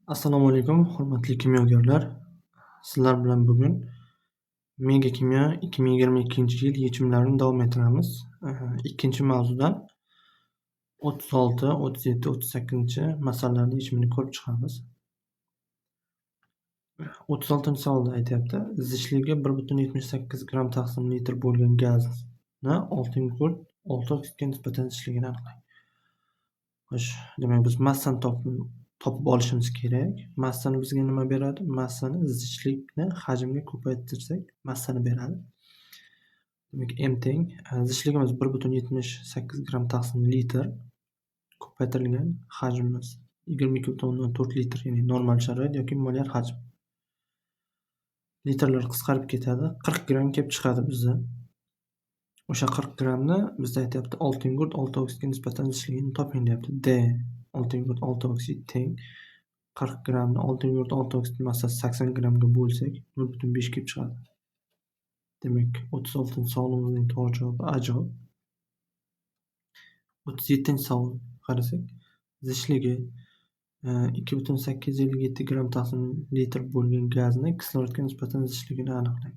Assalomu alaykum, hurmatli kimyogarlar. Sizlar bilan bugun Mega kimyo 2022-yil yechimlarini davom ettiramiz. Ikkinchi mavzudan 36, 37, 38 masalalarning yechimini ko'rib chiqamiz. 36-savolda aytyapti: zichligi 1,78 gramm taqsim litr bo'lgan gazni oltin gurt 6 oksidga nisbatan zichligini aniqlang. Xo'sh, demak biz massani topib olishimiz kerak. Massani bizga nima beradi? Massani zichlikni hajmga ko'paytirsak massani beradi. Demak, m teng zichligimiz 1,78 gramm taqsim litr, ko'paytirilgan hajmimiz 22,4 litr, ya'ni normal sharoit yoki molyar hajm. Litrlar qisqarib ketadi, 40 gramm kelib chiqadi bizda. O'sha 40 grammni bizda aytyapti oltin gurt 6 oksidga nisbatan zichligini toping deyapti. D oltin gurt 6 oksid teng 40 grammni oltin gurt 6 oksid massasi 80 grammga bo'lsak 0,5 kelib chiqadi. Demak, 36-savolimizning to'g'ri javobi A javob. 37-savol qarasak, zichligi 2,857 gramm taqsim litr bo'lgan gazni kislorodga nisbatan zichligini aniqlang.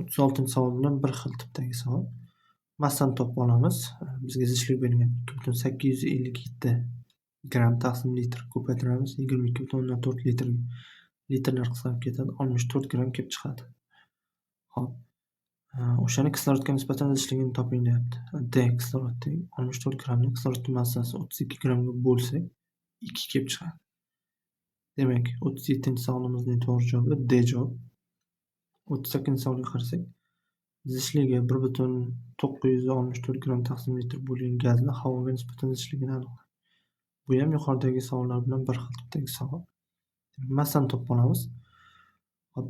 36-savol bilan bir xil tipdagi savol. Massani topib olamiz. Bizga zichlik berilgan 2,857 gramm taqsim litr, ko'paytiramiz 22,4 litr. Litrlar qisqarib ketadi, 64 gramm kelib chiqadi. Xo'p, o'shani kislorodga nisbatan zichligini toping deyapti. D kislorod teng 64 grammni kislorodning massasi 32 grammga bo'lsak 2 kelib chiqadi. Demak, 37-savolimizning to'g'ri javobi D javob. 38-savolga qarasak, zichligi 1,964 gramm taqsim litr bo'lgan gazni havoga nisbatan zichligini aniqlang. Bu ham yuqoridagi savollar bilan bir xil tipdagi savol. Massani topib olamiz. Hop,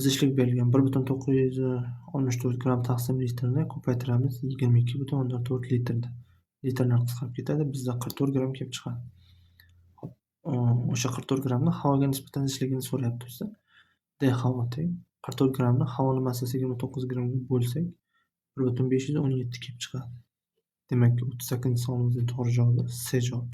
zichlik berilgan 1,964 gramm taqsim litrni ko'paytiramiz 22,4 litrda. Litrlar qisqarib ketadi, bizda 44 gramm kelib chiqadi. Hop, o'sha 44 grammni havoga nisbatan zichligini so'rayapti bizda. D havo teng 44 grammni havoni massasi 29 grammga bo'lsak 1,517 kelib chiqadi. Demak, 38-savolimizning to'g'ri javobi C javob.